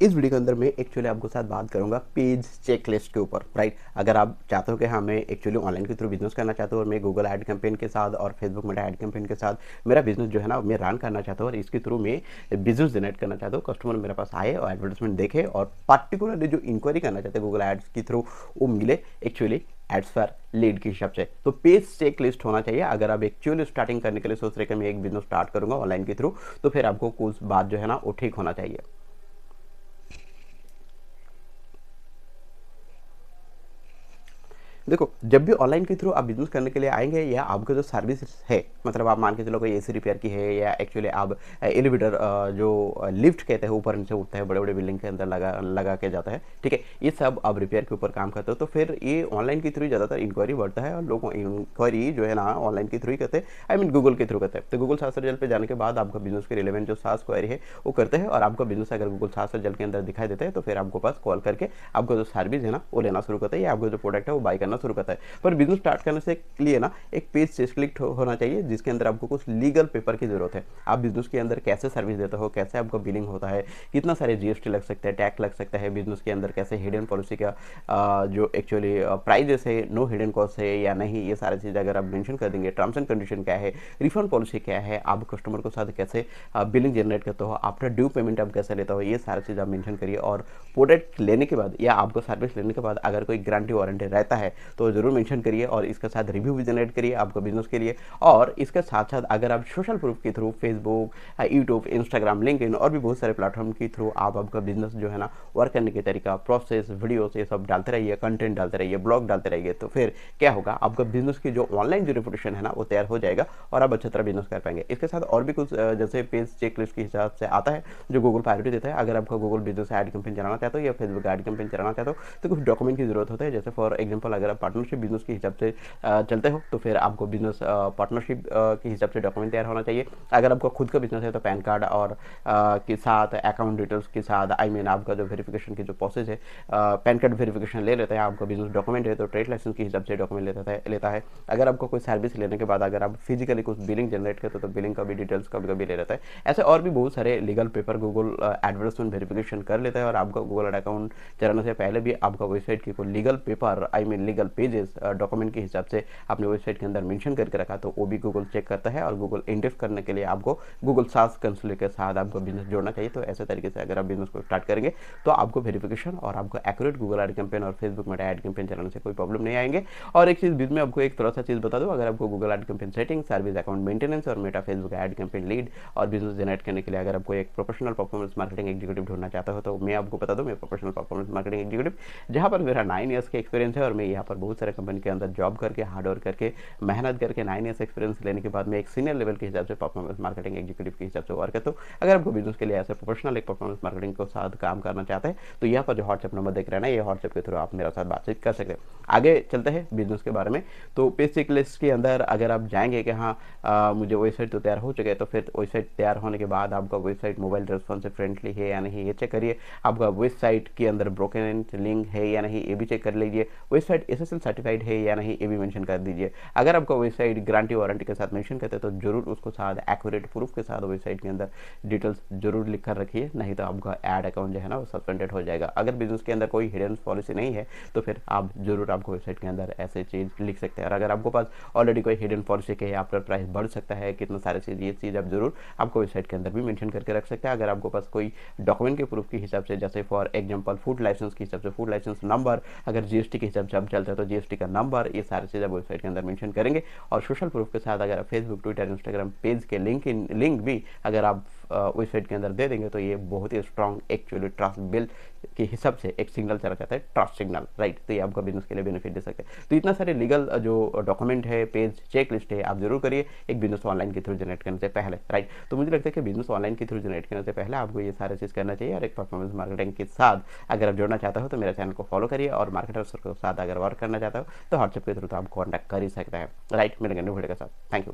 इस वीडियो के अंदर मैं एक्चुअली आपके साथ बात करूंगा पेज चेकलिस्ट के ऊपर, राइट। अगर आप चाहते हो कि हाँ मैं एक्चुअली ऑनलाइन के थ्रू बिजनेस करना चाहता हूँ और मैं गूगल ऐड कैंपेन के साथ और फेसबुक मेटा ऐड कैंपेन के साथ मेरा बिजनेस जो है ना मैं रन करना चाहता हूँ और इसके थ्रू मैं बिजनेस जनरेट करना चाहता हूँ, कस्टमर मेरे पास आए और एडवर्टाइजमेंट देखे और पर्टिकुलरली जो इंक्वायरी करना चाहते हैं गूगल एड्स के थ्रू वो मिले एक्चुअली एड्स फॉर लीड के हिसाब से। तो पेज चेक लिस्ट होना चाहिए। अगर आप एक्चुअली स्टार्टिंग करने के लिए सोच रहे कि मैं एक बिजनेस स्टार्ट करूंगा ऑनलाइन के थ्रू, तो फिर आपको कुछ बात जो है ना वो ठीक होना चाहिए। देखो, जब भी ऑनलाइन के थ्रू आप बिजनेस करने के लिए आएंगे या आपका जो सर्विस है, मतलब आप मान के चलो कोई एसी रिपेयर की है या एक्चुअली आप एलिवेटर जो लिफ्ट कहते हैं ऊपर नीचे उठता है बड़े बड़े बिल्डिंग के अंदर लगा लगा के जाता है, ठीक है, ये सब आप रिपेयर के ऊपर काम करते हो, तो फिर ये ऑनलाइन के थ्रू ज़्यादातर इंक्वायरी बढ़ता है और लोग इंक्वायरी जो है ना ऑनलाइन के थ्रू ही करते हैं, आई मीन गूगल के थ्रू करते हैं। तो गूगल सर्च रिजल्ट पे जाने के बाद आपका बिजनेस के रिलेवेंट जो सर्च क्वेरी है वो करते हैं और आपका बिजनेस अगर गूगल सर्च रिजल्ट के अंदर दिखाई देता है तो फिर आपको पास कॉल करके आपका जो सर्विस है ना वो लेना शुरू करता है या आपका जो प्रोडक्ट है वो बाय करना शुरू करता है। पर बिजनेस स्टार्ट करने से लिए ना एक पेज सेलेक्ट होना चाहिए जिसके अंदर आपको कुछ लीगल पेपर की जरूरत है। आप बिजनेस के अंदर कैसे सर्विस देते हो, कैसे आपका बिलिंग होता है, कितना सारे जीएसटी लग सकते हैं, टैक्स लग सकता है, बिजनेस के अंदर कैसे हिडन पॉलिसी का जो एक्चुअली प्राइजेस है, नो हिडन कॉस्ट है या नहीं, ये सारी चीज़ अगर आप मेंशन कर देंगे, टर्म्स एंड कंडीशन क्या है, रिफंड पॉलिसी क्या है, आप कस्टमर के साथ कैसे बिलिंग जनरेट करते हो, आफ्टर ड्यू पेमेंट आप कैसे लेते हो, ये सारी चीज़ आप मेंशन करिए। और प्रोडक्ट लेने के बाद या आपको सर्विस लेने के बाद अगर कोई गारंटी वारंटी रहता है तो जरूर मेंशन करिए और इसके साथ रिव्यू भी जनरेट करिए आपको बिजनेस के लिए। और इसके साथ साथ अगर आप सोशल प्रूफ के through Facebook, YouTube, Instagram, LinkedIn और भी बहुत सारे प्लेटफॉर्म के थ्रू आप आपका बिजनेस जो है ना वर्क करने के तरीका, प्रोसेस, वीडियोस ये सब डालते रहिए, कंटेंट डालते रहिए, ब्लॉग डालते रहिए, तो फिर क्या होगा, आपका बिजनेस की जो ऑनलाइन जो रेपुटेशन है ना वो तैयार हो जाएगा और आप अच्छी तरह बिजनेस कर पाएंगे। इसके साथ और भी कुछ जैसे पेज चेकलिस्ट के हिसाब से आता है जो गूगल प्रायोरिटी देता है। अगर आपका गूगल बिजनेस ऐड कैंपेन चलाना चाहते हो या फेसबुक ऐड कैंपेन चलाना चाहते हो तो कुछ डॉक्यूमेंट की जरूरत होता है। जैसे फॉर एग्जांपल अगर आप पार्टनरशिप बिजनेस के हिसाब से चलते हो तो फिर आपको बिजनेस पार्टनरशिप के हिसाब से डॉक्यूमेंट तैयार होना चाहिए। अगर आपका खुद का बिजनेस है तो पैन कार्ड और के साथ अकाउंट डिटेल्स के साथ, आई मीन आपका जो वेरिफिकेशन की जो प्रोसेस है, पैन कार्ड वेरिफिकेशन ले लेता है। आपका बिजनेस डॉक्यूमेंट है तो ट्रेड लाइसेंस के हिसाब से डॉक्यूमेंट लेता है। अगर आपको कोई सर्विस लेने के बाद अगर आप फिजिकली कुछ बिलिंग जनरेट करते हो तो बिलिंग का भी डिटेल्स कभी कभी ले लेता है। ऐसे और भी बहुत सारे legal paper Google advertisement verification कर लेता है और आपका गूगल अकाउंट चलाने से पहले भी आपका वेबसाइट की कोई legal paper, I mean legal pages document के हिसाब से अपने वेबसाइट के अंदर मेंशन करके रखा तो वो भी गूगल चेक करता है और गूगल इंडेक्स करने के लिए आपको गूगल सर्च कंसोल के साथ आपको बिजनेस जोड़ना चाहिए। तो ऐसे तरीके से अगर आप बिजनेस को स्टार्ट करेंगे तो आपको वेरिफिकेशन और आपको एक्यूरेट गूगल ऐड कैंपेन और फेसबुक मेटा ऐड कैंपेन चलाने से कोई प्रॉब्लम नहीं आएंगे। और एक चीज़ बीच में आपको एक थोड़ा सा चीज़ बता दूं, अगर आपको Google ad campaign setting, service account maintenance और Meta Facebook ad campaign lead और बिजनेस जनरेट करने के लिए अगर आपको एक प्रोफेशनल परफॉर्मेंस मार्केटिंग एग्जीक्यूटिव ढूंढना चाहता हो तो मैं आपको बता दूं, मैं प्रोफेशनल परफॉर्मेंस मार्केटिंग एग्जीक्यूटिव जहां पर मेरा 9 ईयर्स का एक्सपीरियंस है और मैं यहाँ पर बहुत सारे कंपनी के अंदर जॉब करके हार्डवर्क करके मेहनत करके 9 ईयर्स एक्सपीरियंस लेने के बाद में एक सीनियर लेवल के हिसाब से परफॉर्मेंस मार्केटिंग एग्जीक्यूटिव के हिसाब से वर्क करता हूँ। अगर आपको बिजनेस के लिए ऐसे प्रोफेशनल एक परफॉर्मेंस मार्केटिंग के साथ काम करना चाहते हैं तो यहाँ पर जो व्हाट्सएप नंबर देख रहे हैं ना, ये व्हाट्सएप के थ्रू आप मेरे साथ बातचीत कर सकते हैं। आगे चलते हैं बिजनेस के बारे में। तो पेज चेकलिस्ट के अंदर अगर आप जाएंगे कि हाँ मुझे वेबसाइट तो तैयार हो चुके हैं, तो फिर वेबसाइट तैयार होने के बाद आपका वेबसाइट मोबाइल रेस्पॉन्सिव फ्रेंडली है या नहीं ये चेक करिए। आपका वेबसाइट के अंदर ब्रोकन लिंक है या नहीं ये भी चेक कर लीजिए। वेबसाइट एसएसएल सर्टिफाइड है या नहीं ये भी मेंशन कर दीजिए। अगर आपका वेबसाइट गारंटी वारंटी के साथ मेंशन करते हैं तो जरूर उसको साथ एक्यूरेट प्रूफ के साथ वेबसाइट के अंदर डिटेल्स जरूर लिख कर रखिए, नहीं तो आपका ऐड अकाउंट जो है ना वो सस्पेंडेड हो जाएगा। अगर बिजनेस के अंदर कोई हिडन पॉलिसी नहीं है तो फिर आप जरूर आपको वेबसाइट के अंदर ऐसे चीज़ लिख सकते हैं। और अगर आपको पास ऑलरेडी कोई हिडन पॉलिसी के आपका प्राइस बढ़ सकता है, कितना सारे चीज़, ये चीज़ आप जरूर आपको वेबसाइट के अंदर भी मेंशन करके रख सकते हैं। अगर आपको पास कोई डॉक्यूमेंट के प्रूफ के हिसाब से, जैसे फॉर एग्जाम्पल फूड लाइसेंस के हिसाब से फूड लाइसेंस नंबर, अगर जीएसटी के हिसाब से आप चलते हैं तो जीएसटी का नंबर, ये सारी चीज़ आप वेबसाइट के अंदर मेंशन करेंगे। और सोशल प्रूफ के साथ अगर फेसबुक, ट्विटर, इंस्टाग्राम पेज के लिंक भी अगर आप वेबसाइट के अंदर दे देंगे तो ये बहुत ही स्ट्रॉन्ग एक्चुअली ट्रस्ट बिल के हिसाब से एक सिग्नल चला जाता है, ट्रस्ट सिग्नल, राइट। तो ये आपका बिजनेस के लिए बेनिफिट दे सकते हैं। तो इतना सारे लीगल जो डॉक्यूमेंट है, पेज चेक लिस्ट है, आप जरूर करिए एक बिजनेस ऑनलाइन के थ्रू जनरेट करने से पहले, राइट। तो मुझे लगता है कि बिजनेस ऑनलाइन के थ्रू जनरेट करने से पहले आपको ये सारे चीज़ करना चाहिए। और एक परफॉर्मेंस मार्केटिंग के साथ अगर आप जुड़ना चाहते हो तो मेरे चैनल को फॉलो करिए और मार्केटर्स के साथ अगर वर्क करना चाहते हो तो व्हाट्सएप के थ्रू तो आप कॉन्टैक्ट कर ही सकते हैं, राइट। मिलेंगे न्यू वीडियो के साथ। Thank you.